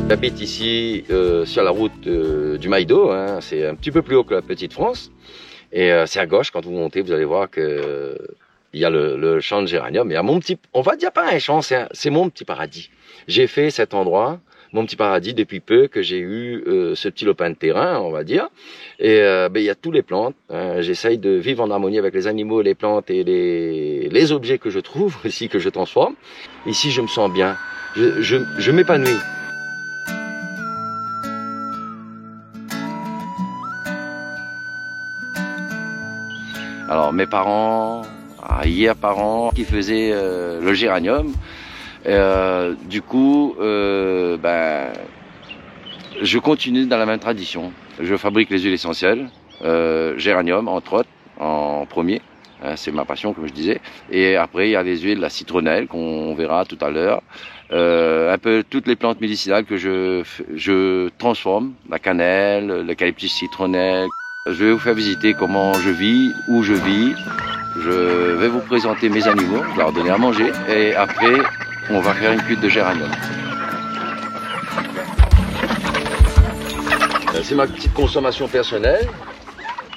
J'habite ici sur la route du Maïdo, hein. C'est un petit peu plus haut que la Petite France. Et c'est à gauche, quand vous montez, vous allez voir que il y a le champ de géranium. Et à mon petit, on va dire pas un champ, c'est mon petit paradis. J'ai fait cet endroit, mon petit paradis, depuis peu que j'ai eu ce petit lopin de terrain, on va dire. Et il y a tous les plantes. Hein. J'essaye de vivre en harmonie avec les animaux, les plantes et les objets que je trouve aussi, que je transforme. Ici, je me sens bien. Je m'épanouis. Alors mes parents, arrière-parents, qui faisaient le géranium, du coup, je continue dans la même tradition. Je fabrique les huiles essentielles, géranium entre autres, en premier, hein, c'est ma passion comme je disais. Et après il y a les huiles, la citronnelle qu'on verra tout à l'heure, un peu toutes les plantes médicinales que je transforme, la cannelle, l'eucalyptus citronnelle. Je vais vous faire visiter comment je vis, où je vis. Je vais vous présenter mes animaux, je vais leur donner à manger. Et après, on va faire une cuite de géranium. C'est ma petite consommation personnelle.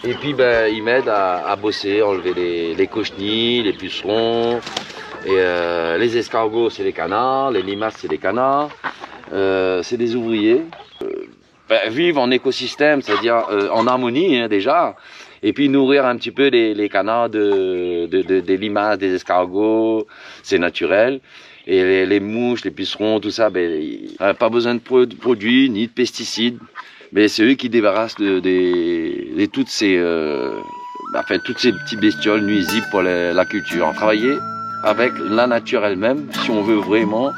Et puis, il m'aide à bosser, enlever les cochenilles, les pucerons. Et les escargots, c'est les canards. Les limaces, c'est les canards. C'est des ouvriers. Vivre en écosystème, c'est-à-dire en harmonie hein, déjà, et puis nourrir un petit peu les canards des limaces, des escargots, c'est naturel. Et les mouches, les pucerons, tout ça, pas besoin de produits ni de pesticides. Mais c'est eux qui débarrassent de toutes ces petites bestioles nuisibles pour la culture. Travailler avec la nature elle-même, si on veut vraiment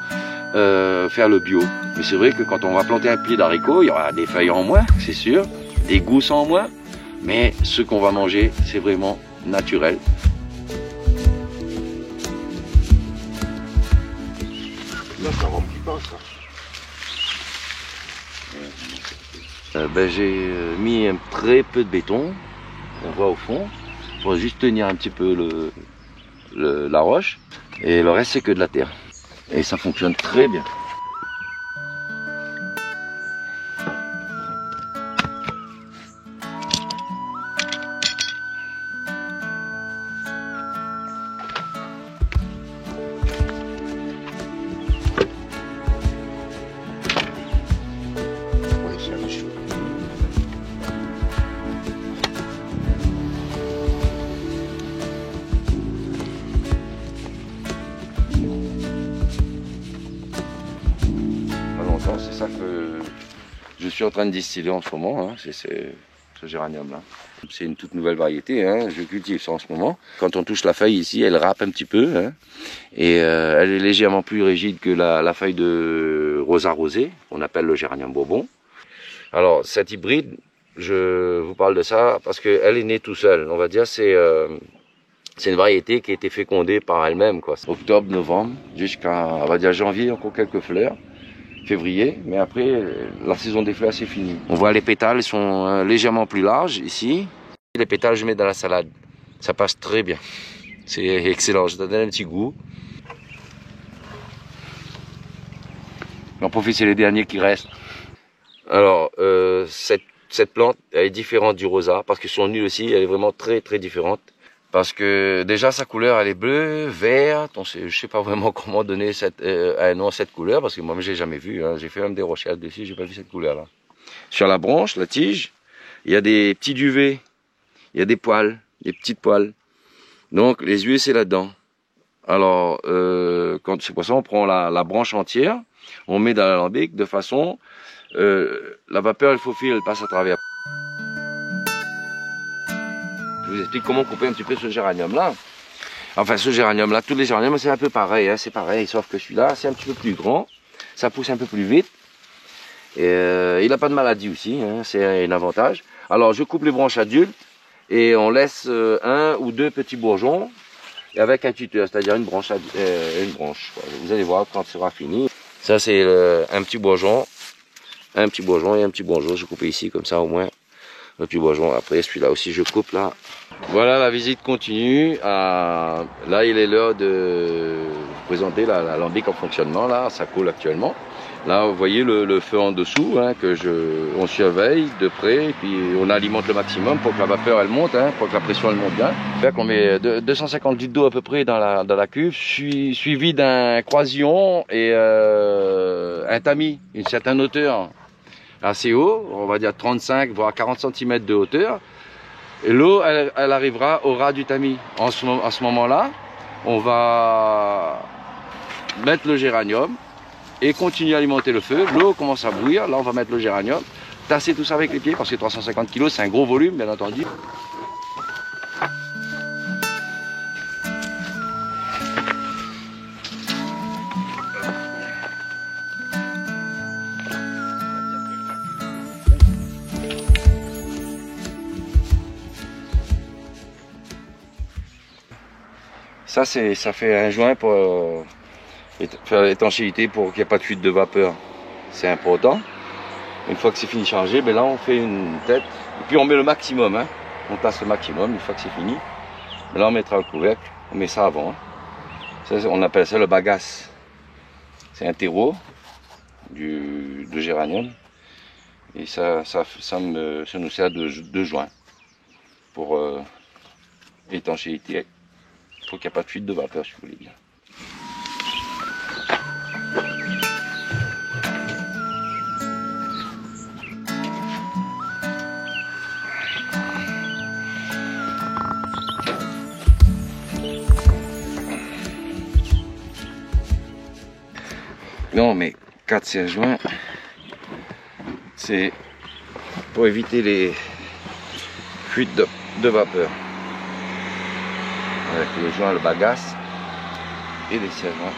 faire le bio. Mais c'est vrai que quand on va planter un pied d'haricot, il y aura des feuilles en moins, c'est sûr, des gousses en moins, mais ce qu'on va manger, c'est vraiment naturel. Là, ça remplit pas, ça. J'ai mis un très peu de béton, on voit au fond, pour juste tenir un petit peu la roche, et le reste c'est que de la terre. Et ça fonctionne très bien. C'est ça que je suis en train de distiller en ce moment, hein. C'est ce géranium-là. C'est une toute nouvelle variété, hein. Je cultive ça en ce moment. Quand on touche la feuille ici, elle râpe un petit peu, hein. Et elle est légèrement plus rigide que la feuille de rosa rosé, qu'on appelle le géranium bourbon. Alors cette hybride, je vous parle de ça parce qu'elle est née tout seule. On va dire c'est une variété qui a été fécondée par elle-même, quoi. Octobre, novembre, jusqu'à on va dire janvier, encore quelques fleurs. Février, mais après la saison des fleurs c'est fini. On voit les pétales sont légèrement plus larges ici. Les pétales je mets dans la salade, ça passe très bien. C'est excellent, je donne un petit goût. J'en profite, c'est les derniers qui restent. Alors cette plante elle est différente du rosa parce que son huile aussi elle est vraiment très très différente. Parce que déjà sa couleur elle est bleue, verte, je sais pas vraiment comment donner un nom à cette couleur parce que moi j'ai jamais vu, hein. J'ai fait même des recherches dessus, j'ai pas vu cette couleur là. Sur la branche, la tige, il y a des petits duvets, il y a des poils, des petites poils. Donc les huiles c'est là-dedans. Alors quand c'est pour ça on prend la branche entière, on met dans l'alambic de façon la vapeur elle faufile, elle passe à travers. Je vous explique comment couper un petit peu ce géranium là. Enfin ce géranium là, tous les géraniums c'est un peu pareil, hein, c'est pareil, sauf que celui-là c'est un petit peu plus grand, ça pousse un peu plus vite. Et il n'a pas de maladie aussi, hein, c'est un avantage. Alors je coupe les branches adultes et on laisse un ou deux petits bourgeons avec un tuteur, c'est-à-dire une branche. Vous allez voir quand ce sera fini. Ça c'est un petit bourgeon, et un petit bourgeon, je coupe ici comme ça au moins. Le petit bourgeon, après celui-là aussi je coupe là. Voilà, la visite continue. Là il est l'heure de présenter l'alambic en fonctionnement. Là, ça coule actuellement. Là, vous voyez le feu en dessous, hein, on surveille de près, et puis on alimente le maximum pour que la vapeur elle monte, hein, pour que la pression elle monte bien. On met 250 litres d'eau à peu près dans la cuve, suivi d'un croisillon et un tamis, une certaine hauteur assez haut, on va dire 35 voire 40 cm de hauteur. Et l'eau, elle arrivera au ras du tamis. À ce moment-là, on va mettre le géranium et continuer à alimenter le feu. L'eau commence à bouillir, là on va mettre le géranium, tasser tout ça avec les pieds parce que 350 kg c'est un gros volume bien entendu. Ça fait un joint pour faire l'étanchéité pour qu'il n'y ait pas de fuite de vapeur. C'est important. Une fois que c'est fini de charger, ben là on fait une tête et puis on met le maximum, hein. On tasse le maximum une fois que c'est fini. Mais là on mettra le couvercle, on met ça avant. Ça, on appelle ça le bagasse. C'est un terreau de géranium et ça nous sert de joint pour étanchéité. Pour qu'il n'y ait pas de fuite de vapeur, si vous voulez bien. Non, mais 4 serre-joints, c'est pour éviter les fuites de vapeur. Avec le joint, le bagasse et les serre-joints.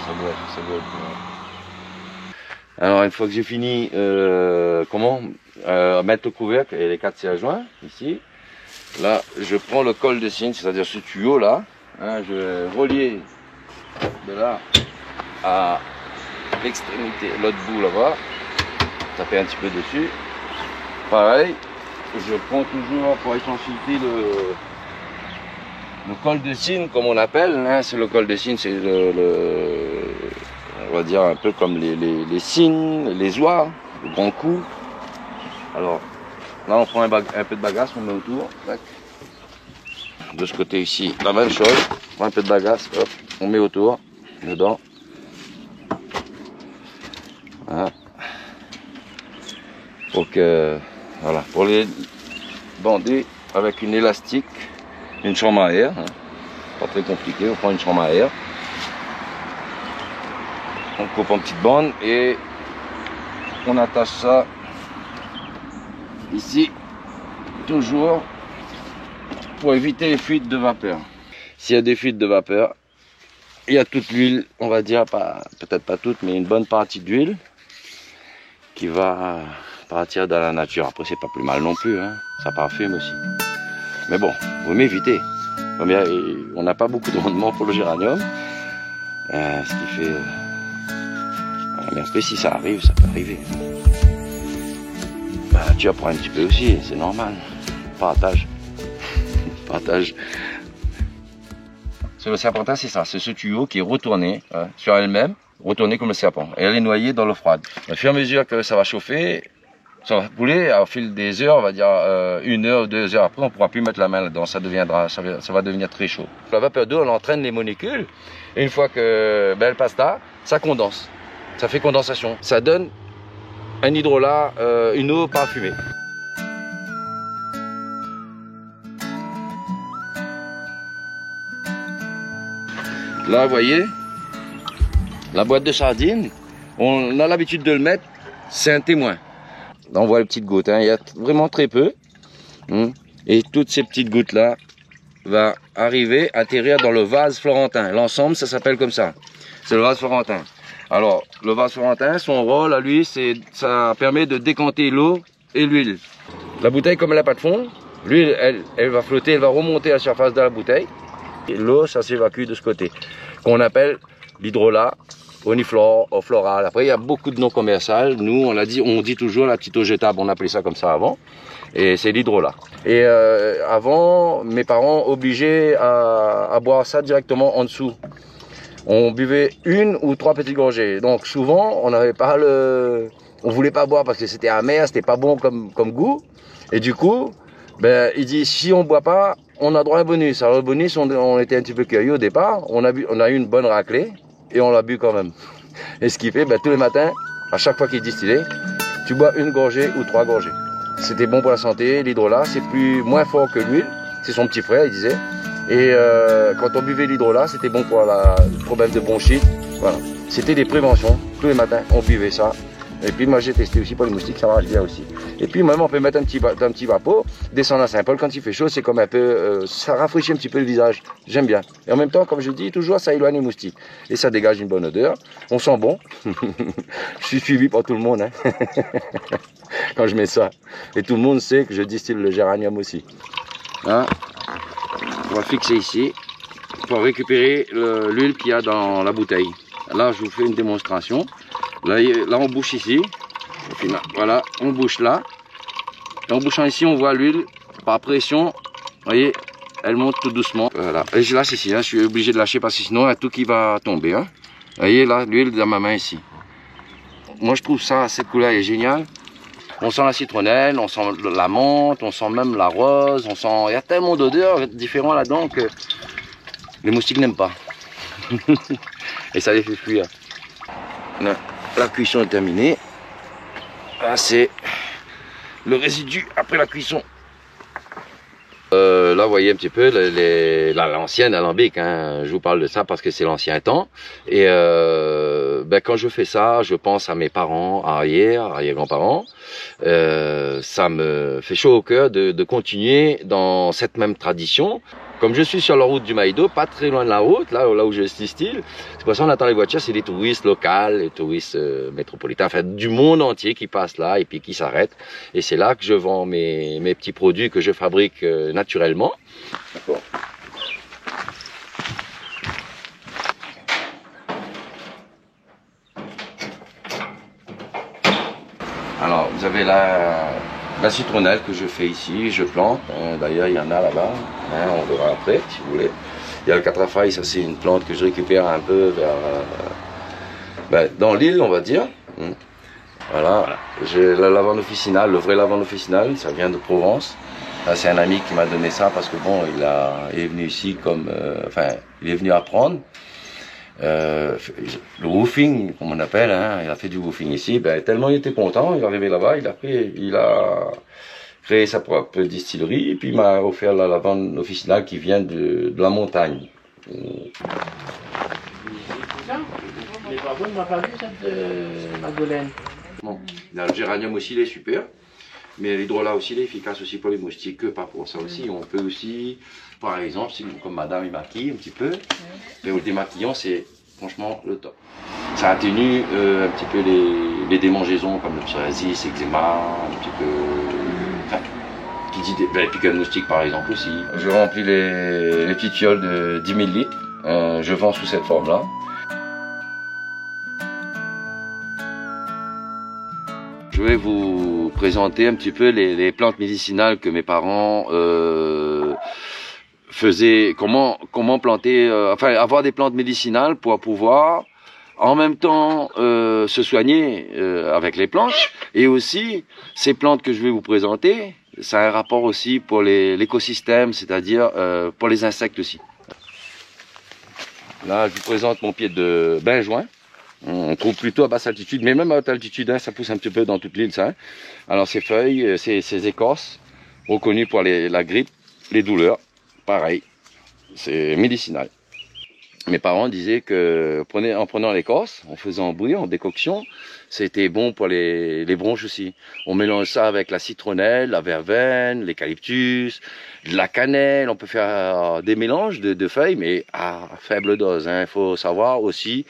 Ça doit être bon. Alors une fois que j'ai fini, mettre le couvercle et les 4 serre-joints ici, là je prends le col de cygne, c'est-à-dire ce tuyau là, hein, je vais relier de là à l'extrémité, l'autre bout là-bas, taper un petit peu dessus. Pareil, je prends toujours pour étanchéité le col de cygne, comme on l'appelle, hein, c'est le col de cygne, c'est on va dire un peu comme les cygnes, les oies, le grand cou. Alors là on prend un peu de bagasse, on met autour. Tac. De ce côté ici, la même chose, on prend un peu de bagasse, hop, on met autour, dedans. Voilà. Pour les bander avec une élastique. Une chambre à air, hein. Pas très compliqué, on prend une chambre à air, on coupe en petites bandes et on attache ça ici, toujours pour éviter les fuites de vapeur. S'il y a des fuites de vapeur, il y a toute l'huile, on va dire, peut-être pas toute, mais une bonne partie d'huile qui va partir dans la nature. Après c'est pas plus mal non plus, hein. Ça parfume aussi. Mais bon, vous m'évitez. On n'a pas beaucoup de rendement pour le géranium. Ce qui fait... mais après, si ça arrive, ça peut arriver. Tu apprends un petit peu aussi, c'est normal. Partage. Partage. Le serpentin, c'est ça. C'est ce tuyau qui est retourné sur elle-même, retourné comme le serpent. Et elle est noyée dans l'eau froide. Au fur et à mesure que ça va chauffer, ça va couler au fil des heures, on va dire 1 heure ou 2 heures après, on ne pourra plus mettre la main là-dedans, ça va devenir très chaud. La vapeur d'eau, elle entraîne les molécules, et une fois que elle passe là, ça condense, ça fait condensation. Ça donne un hydrolat, une eau parfumée. Là, vous voyez, la boîte de sardines, on a l'habitude de le mettre, c'est un témoin. Là, on voit les petites gouttes, hein. Il y a vraiment très peu. Et toutes ces petites gouttes-là vont arriver, atterrir dans le vase florentin. L'ensemble, ça s'appelle comme ça. C'est le vase florentin. Alors, le vase florentin, son rôle à lui, ça permet de décanter l'eau et l'huile. La bouteille, comme elle n'a pas de fond, l'huile, elle va flotter, elle va remonter à la surface de la bouteille. Et l'eau, ça s'évacue de ce côté, qu'on appelle l'hydrolat. Oniflore, floral. Après, il y a beaucoup de noms commerciaux. Nous, on dit toujours la petite eau jetable. On appelait ça comme ça avant. Et c'est l'hydrolat. Et avant, mes parents obligeaient à boire ça directement en dessous. on buvait 1 ou 3 petites gorgées. Donc souvent, on n'avait pas on voulait pas boire parce que c'était amer, c'était pas bon comme goût. Et du coup, ben, il dit, si on boit pas, on a droit à un bonus. Alors le bonus, on était un petit peu curieux au départ. On a eu une bonne raclée et on l'a bu quand même. Et ce qui fait, ben, tous les matins, à chaque fois qu'il est distillé, tu bois 1 gorgée ou 3 gorgées. C'était bon pour la santé. L'hydrolat, c'est moins fort que l'huile. C'est son petit frère, il disait. Et quand on buvait l'hydrolat, c'était bon pour le problème de bronchite. Voilà. C'était des préventions. Tous les matins, on buvait ça. Et puis moi j'ai testé aussi pour les moustiques, ça marche bien aussi. Et puis même on peut mettre un petit vapeau, descendre à Saint-Paul quand il fait chaud, c'est comme un peu, ça rafraîchit un petit peu le visage. J'aime bien. Et en même temps, comme je dis, toujours ça éloigne les moustiques. Et ça dégage une bonne odeur. On sent bon. Je suis suivi par tout le monde, hein. Quand je mets ça. Et tout le monde sait que je distille le géranium aussi. Hein? On va fixer ici pour récupérer l'huile qu'il y a dans la bouteille. Là, je vous fais une démonstration. Là, on bouche ici. Voilà, on bouche là. Et en bouchant ici, on voit l'huile par pression. Vous voyez, elle monte tout doucement. Voilà. Et je lâche ici. Hein. Je suis obligé de lâcher parce que sinon, il y a tout qui va tomber. Hein. Vous voyez, là, l'huile dans ma main ici. Moi, je trouve ça, cette couleur est géniale. On sent la citronnelle, on sent la menthe, on sent même la rose. Il y a tellement d'odeurs différentes là-dedans que les moustiques n'aiment pas. Et ça les fait fuir. La cuisson est terminée. Là, c'est le résidu après la cuisson. Là, vous voyez un petit peu l'ancienne alambic. Hein. Je vous parle de ça parce que c'est l'ancien temps. Et ben, quand je fais ça, je pense à mes parents, arrière-grands-parents. Ça me fait chaud au cœur de continuer dans cette même tradition. Comme je suis sur la route du Maïdo, pas très loin de la route, là où je distille, c'est pour ça qu'on attend les voitures, c'est des touristes locaux, les touristes métropolitains, enfin du monde entier qui passent là et puis qui s'arrêtent. Et c'est là que je vends mes petits produits que je fabrique naturellement. D'accord. Alors, vous avez la citronnelle que je fais ici, je plante. D'ailleurs, il y en a là-bas. Hein, on verra après, si vous voulez. Il y a le quatrafaille, ça c'est une plante que je récupère un peu dans l'île, on va dire. Voilà. J'ai la lavande officinale, le vrai lavande officinale, ça vient de Provence. C'est un ami qui m'a donné ça parce que bon, il est venu ici il est venu apprendre. Le roofing, comme on appelle, hein, il a fait du roofing ici, tellement il était content, il est arrivé là-bas, il a créé sa propre distillerie, et puis il m'a offert la lavande officinale qui vient de la montagne. Mais par contre, on m'a pas vu cette Magdeleine. Bon, le géranium aussi, il est super. Mais l'hydrolat aussi, il est efficace aussi pour les moustiques, que pas pour ça aussi. On peut aussi, par exemple, comme madame il maquille un petit peu, mais au démaquillant, c'est franchement le top. Ça atténue un petit peu les démangeaisons comme le psoriasis, eczéma, un petit peu. Enfin, qui dit les piqûres de moustiques par exemple aussi. Je remplis les petites fioles de 10 000 litres. Je vends sous cette forme-là. Je vais vous présenter un petit peu les plantes médicinales que mes parents faisaient. Comment planter, avoir des plantes médicinales pour pouvoir en même temps se soigner avec les plantes. Et aussi, ces plantes que je vais vous présenter, ça a un rapport aussi pour l'écosystème, c'est-à-dire pour les insectes aussi. Là, je vous présente mon pied de benjoin. On trouve plutôt à basse altitude, mais même à haute altitude, hein, ça pousse un petit peu dans toute l'île, ça. Hein. Alors ces feuilles, ces écorces, reconnues pour la grippe, les douleurs, pareil, c'est médicinal. Mes parents disaient que en prenant l'écorce, en faisant bouillir, en décoction, c'était bon pour les bronches aussi. On mélange ça avec la citronnelle, la verveine, l'eucalyptus, de la cannelle. On peut faire des mélanges de feuilles, mais à faible dose. Hein. Il faut savoir aussi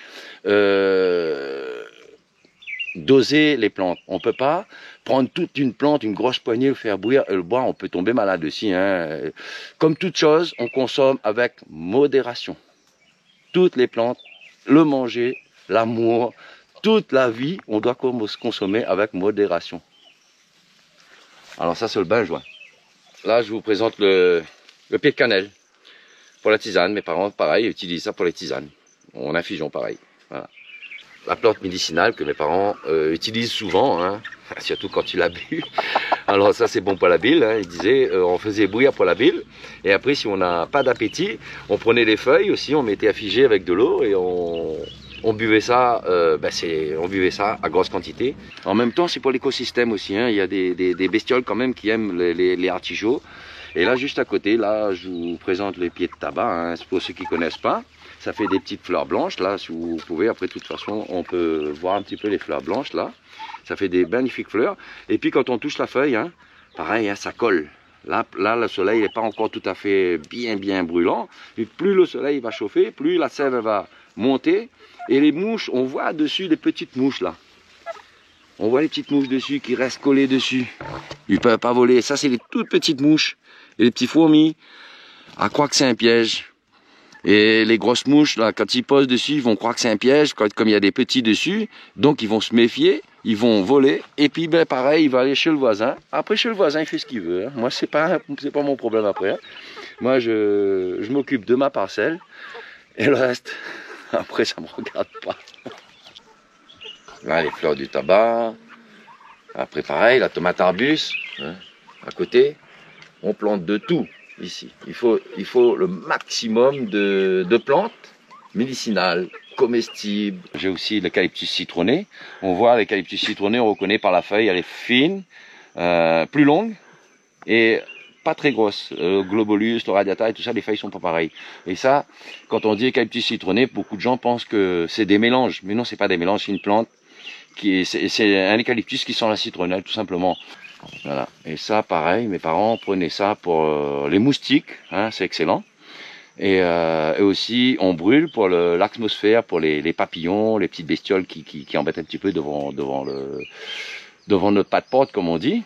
doser les plantes. On peut pas prendre toute une plante, une grosse poignée, le faire bouillir et le boire. On peut tomber malade aussi. Hein. Comme toute chose, on consomme avec modération. Toutes les plantes, le manger, l'amour, toute la vie, on doit consommer avec modération. Alors ça, c'est le benjoin. Là, je vous présente le pied de cannelle pour la tisane. Mes parents, pareil, utilisent ça pour les tisanes. en infusion pareil. Voilà. La plante médicinale que mes parents utilisent souvent, hein, surtout quand il a bu. Alors ça c'est bon pour la bile, hein. Ils disaient, on faisait bouillir pour la bile, et après si on n'a pas d'appétit, on prenait les feuilles aussi, on mettait à figer avec de l'eau et on buvait ça, on buvait ça à grosse quantité. En même temps c'est pour l'écosystème aussi, hein. Il y a des bestioles quand même qui aiment les artichauts. Et là juste à côté, là je vous présente les pieds de tabac, hein, pour ceux qui ne connaissent pas. Ça fait des petites fleurs blanches, là, si vous pouvez. Après, de toute façon, on peut voir un petit peu les fleurs blanches, là. Ça fait des magnifiques fleurs. Et puis, quand on touche la feuille, hein, pareil, hein, ça colle. Là, le soleil n'est pas encore tout à fait bien brûlant. Et plus le soleil va chauffer, plus la sève va monter. Et les mouches, on voit dessus les petites mouches, là. On voit les petites mouches dessus qui restent collées dessus. Ils ne peuvent pas voler. Ça, c'est les toutes petites mouches. Et les petits fourmis. À croire que c'est un piège. Et les grosses mouches, là, quand ils posent dessus, ils vont croire que c'est un piège, comme il y a des petits dessus. Donc, ils vont se méfier, ils vont voler. Et puis, ben, pareil, il va aller chez le voisin. Après, chez le voisin, il fait ce qu'il veut. Hein. Moi, c'est pas mon problème après. Hein. Moi, je m'occupe de ma parcelle. Et le reste, après, ça me regarde pas. Là, les fleurs du tabac. Après, pareil, la tomate arbus, hein, à côté. On plante de tout. Ici, il faut le maximum de plantes médicinales, comestibles. J'ai aussi l'eucalyptus citronné. On voit l'eucalyptus citronné, on reconnaît par la feuille, elle est fine, plus longue et pas très grosse. Globulus, le radiata et tout ça, les feuilles sont pas pareilles. Et ça, quand on dit eucalyptus citronné, beaucoup de gens pensent que c'est des mélanges. Mais non, c'est pas des mélanges, c'est une plante c'est un eucalyptus qui sent la citronnelle, tout simplement. Voilà. Et ça, pareil, mes parents prenaient ça pour les moustiques, hein, c'est excellent. Et aussi, on brûle pour l'atmosphère, pour les papillons, les petites bestioles qui embêtent un petit peu devant notre pas de porte, comme on dit.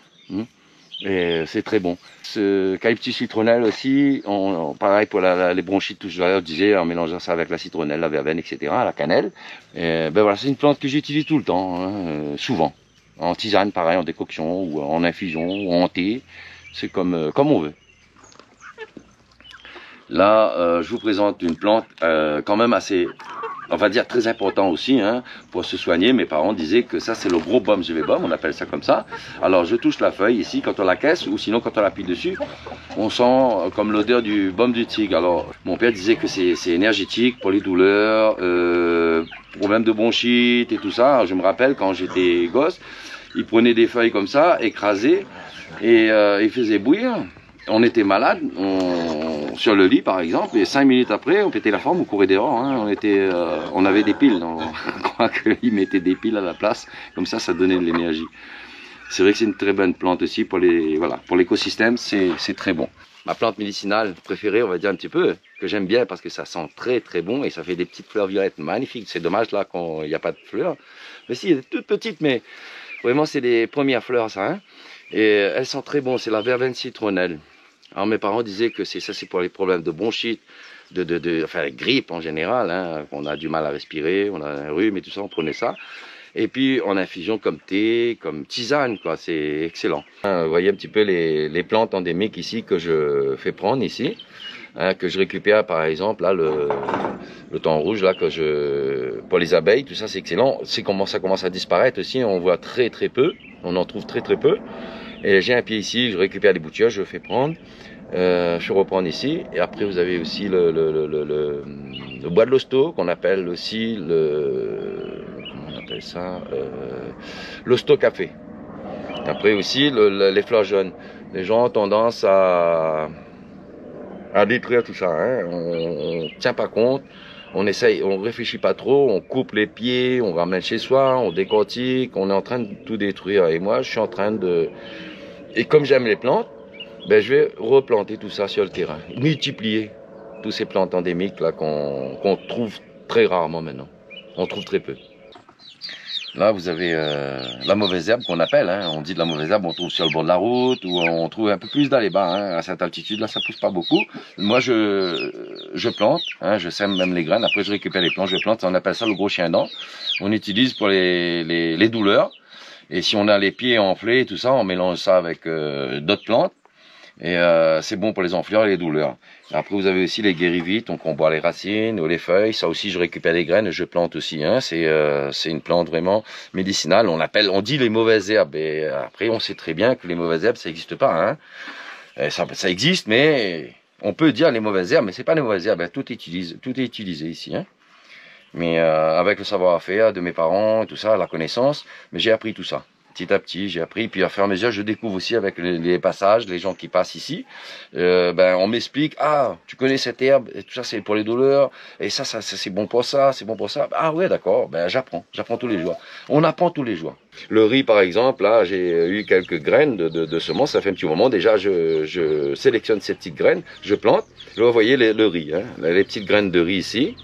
Et c'est très bon. Ce eucalyptus citronnelle aussi, pareil pour les bronchites, tout je disais, en mélangeant ça avec la citronnelle, la verveine, etc., la cannelle. Et ben voilà, c'est une plante que j'utilise tout le temps, hein, souvent. En tisane, pareil, en décoction, ou en infusion, ou en thé. C'est comme on veut. Là, je vous présente une plante quand même assez, on va dire très important aussi, hein, pour se soigner. Mes parents disaient que ça, c'est le gros baume Jevebum, on appelle ça comme ça. Alors, je touche la feuille ici, quand on la caisse, ou sinon quand on appuie dessus, on sent comme l'odeur du baume du tigre. Alors, mon père disait que c'est énergétique pour les douleurs, problèmes de bronchite et tout ça. Alors, je me rappelle quand j'étais gosse, il prenait des feuilles comme ça, écrasées, et il faisait bouillir. On était malade, sur le lit par exemple, et 5 minutes après, on pétait la forme, on courait dehors. Hein, on avait des piles. Je crois qu'il mettait des piles à la place, comme ça donnait de l'énergie. C'est vrai que c'est une très bonne plante aussi pour l'écosystème, c'est très bon. Ma plante médicinale préférée, on va dire un petit peu, que j'aime bien parce que ça sent très très bon et ça fait des petites fleurs violettes magnifiques. C'est dommage là qu'il n'y a pas de fleurs. Mais si, il y a des toutes petites, mais vraiment c'est les premières fleurs ça. Hein, et elles sentent très bon, c'est la verveine citronnelle. Alors mes parents disaient que c'est pour les problèmes de bronchite, enfin la grippe en général, hein, on a du mal à respirer, on a un rhume et tout ça, on prenait ça. Et puis en infusion comme thé, comme tisane, quoi, c'est excellent. Vous voyez un petit peu les plantes endémiques ici que je fais prendre ici, hein, que je récupère par exemple, là le thon rouge, là, pour les abeilles, tout ça c'est excellent. Ça commence à disparaître aussi, on voit très très peu, on en trouve très très peu. Et j'ai un pied ici, je récupère les boutures, je fais prendre, je reprends ici. Et après vous avez aussi le bois de l'hosto qu'on appelle aussi comment on appelle ça, l'hosto café. Après aussi les fleurs jaunes. Les gens ont tendance à détruire tout ça. Hein. On tient pas compte. On essaye, on réfléchit pas trop, on coupe les pieds, on ramène chez soi, on décortique, on est en train de tout détruire. Et moi, je suis en train de... Et comme j'aime les plantes, ben, je vais replanter tout ça sur le terrain. Multiplier toutes ces plantes endémiques là qu'on trouve très rarement maintenant. On trouve très peu. Là, vous avez la mauvaise herbe qu'on appelle. Hein. On dit de la mauvaise herbe, on trouve sur le bord de la route ou on trouve un peu plus dans les bas. Hein. À cette altitude, là, ça pousse pas beaucoup. Moi, je plante, hein, je sème même les graines. Après, je récupère les plantes, je plante. On appelle ça le gros chien dent. On utilise pour les douleurs. Et si on a les pieds enflés et tout ça, on mélange ça avec d'autres plantes. Et c'est bon pour les enflures et les douleurs. Après, vous avez aussi les guérivites, donc on boit les racines ou les feuilles. Ça aussi, je récupère les graines et je plante aussi. Hein. C'est une plante vraiment médicinale. On dit les mauvaises herbes. Et après, on sait très bien que les mauvaises herbes, ça n'existe pas. Hein. Et ça existe, mais on peut dire les mauvaises herbes, mais c'est pas les mauvaises herbes. Tout est utilisé ici. Hein. Mais avec le savoir-faire de mes parents et tout ça, la connaissance, mais j'ai appris tout ça. Petit à petit, j'ai appris. Puis à fur et à mesure, je découvre aussi avec les passages, les gens qui passent ici. On m'explique, ah, tu connais cette herbe, et tout ça, c'est pour les douleurs, et ça c'est bon pour ça, c'est bon pour ça. Ah ouais, d'accord, j'apprends tous les jours. On apprend tous les jours. Le riz, par exemple, là, j'ai eu quelques graines de semences, ça fait un petit moment. Déjà, je sélectionne ces petites graines, je plante. Là, vous voyez le riz, hein, les petites graines de riz ici.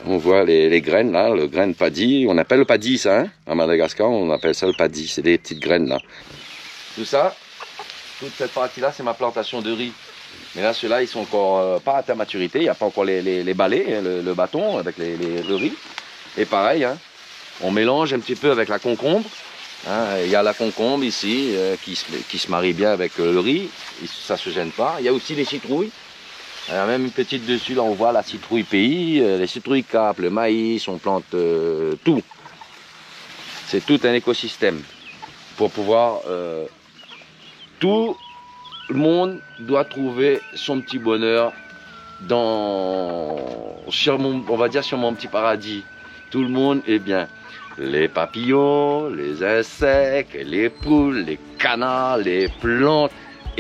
On voit les graines là, le grain de paddy. On appelle le paddy ça, hein. À Madagascar, on appelle ça le paddy. C'est des petites graines là. Tout ça, toute cette partie là, c'est ma plantation de riz. Mais là, ceux-là, ils sont encore pas à ta maturité. Il n'y a pas encore les balais, hein, le bâton avec le riz. Et pareil, hein, on mélange un petit peu avec la concombre. Hein. Il y a la concombre ici qui se marie bien avec le riz. Ça ne se gêne pas. Il y a aussi les citrouilles. Il y a même une petite dessus, là on voit la citrouille pays, les citrouilles cap, le maïs, on plante tout. C'est tout un écosystème pour pouvoir... tout le monde doit trouver son petit bonheur on va dire sur mon petit paradis. Tout le monde est bien. Les papillons, les insectes, les poules, les canards, les plantes.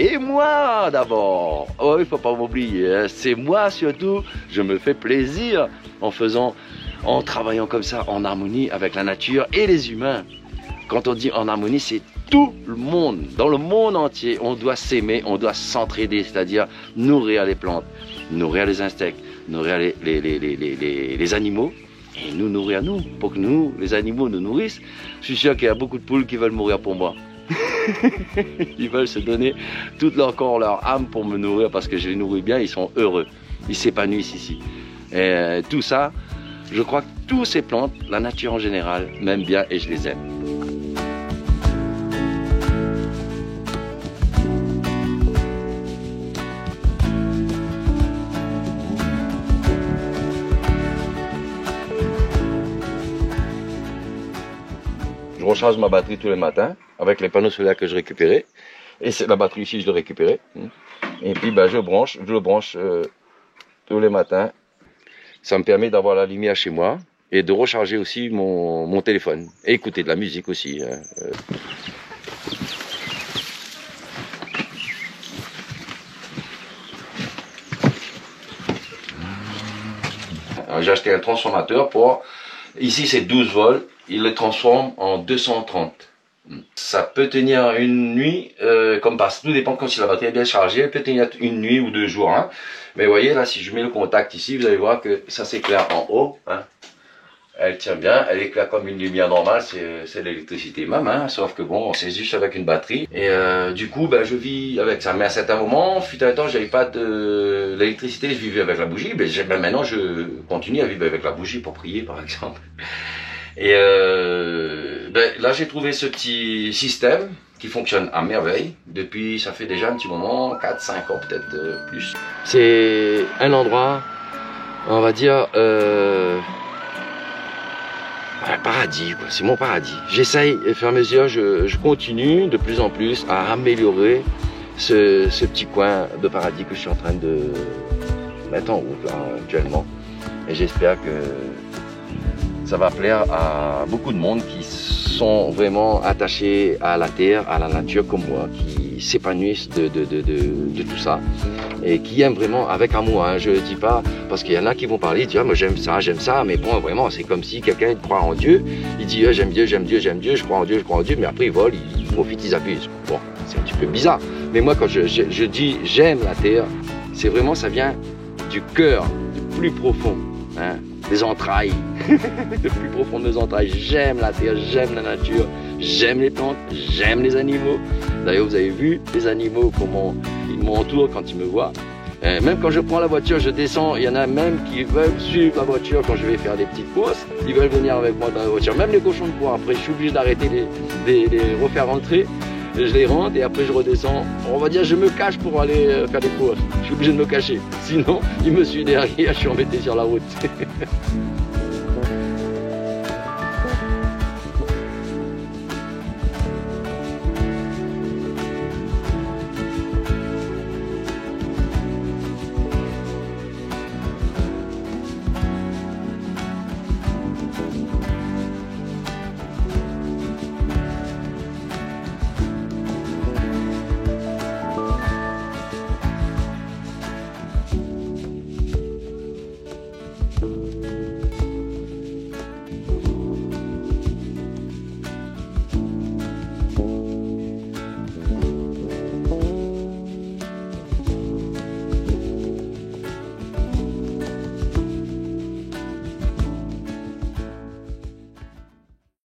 Et moi d'abord, oh, il ne faut pas m'oublier, hein. C'est moi surtout, je me fais plaisir en travaillant comme ça, en harmonie avec la nature et les humains. Quand on dit en harmonie, c'est tout le monde, dans le monde entier, on doit s'aimer, on doit s'entraider, c'est-à-dire nourrir les plantes, nourrir les insectes, nourrir les animaux, et nous nourrir nous, pour que nous, les animaux, nous nourrissent. Je suis sûr qu'il y a beaucoup de poules qui veulent mourir pour moi. Ils veulent se donner tout leur corps, leur âme pour me nourrir parce que je les nourris bien, ils sont heureux, ils s'épanouissent ici. Et tout ça, je crois que toutes ces plantes, la nature en général, m'aime bien et je les aime. Je recharge ma batterie tous les matins avec les panneaux solaires que je récupérais. Et c'est la batterie ici, je l'ai récupérée. Et puis je le branche tous les matins. Ça me permet d'avoir la lumière chez moi et de recharger aussi mon téléphone. Et écouter de la musique aussi. J'ai acheté un transformateur pour... Ici c'est 12 volts. Il le transforme en 230. Ça peut tenir une nuit, tout dépend quand si la batterie est bien chargée, elle peut tenir une nuit ou 2 jours. Hein. Mais vous voyez là, si je mets le contact ici, vous allez voir que ça s'éclaire en haut. Hein. Elle tient bien, elle éclaire comme une lumière normale, c'est l'électricité même, hein, sauf que bon, c'est juste avec une batterie. Et du coup, je vis avec ça. Mais à certains moments, fut un temps, j'avais pas de l'électricité, je vivais avec la bougie. Maintenant, je continue à vivre avec la bougie pour prier, par exemple. Et là, j'ai trouvé ce petit système qui fonctionne à merveille. Depuis, ça fait déjà un petit moment, 4-5 ans peut-être plus. C'est un endroit, on va dire, un paradis, quoi. C'est mon paradis. J'essaye, au fur et à mesure, je continue de plus en plus à améliorer ce petit coin de paradis que je suis en train de mettre en route là, actuellement. Et j'espère que ça va plaire à beaucoup de monde qui sont vraiment attachés à la terre, à la nature comme moi, qui s'épanouissent de tout ça et qui aiment vraiment avec amour. Hein. Je ne dis pas, parce qu'il y en a qui vont parler, dire moi j'aime ça, mais bon vraiment c'est comme si quelqu'un croit en Dieu, il dit j'aime Dieu, je crois en Dieu, mais après il vole, il profite, il abuse. Bon, c'est un petit peu bizarre. Mais moi quand je dis j'aime la terre, c'est vraiment, ça vient du cœur, du plus profond. Hein, des entrailles, le plus profond de mes entrailles. J'aime la terre, j'aime la nature, j'aime les plantes, j'aime les animaux. D'ailleurs, vous avez vu les animaux, comment ils m'entourent quand ils me voient. Même quand je prends la voiture, je descends, il y en a même qui veulent suivre la voiture quand je vais faire des petites courses. Ils veulent venir avec moi dans la voiture. Même les cochons de bois, après je suis obligé d'arrêter de les refaire rentrer. je les rentre et après je redescends. On va dire je me cache pour aller faire des courses. Je suis obligé de me cacher. Sinon, il me suit derrière, je suis embêté sur la route.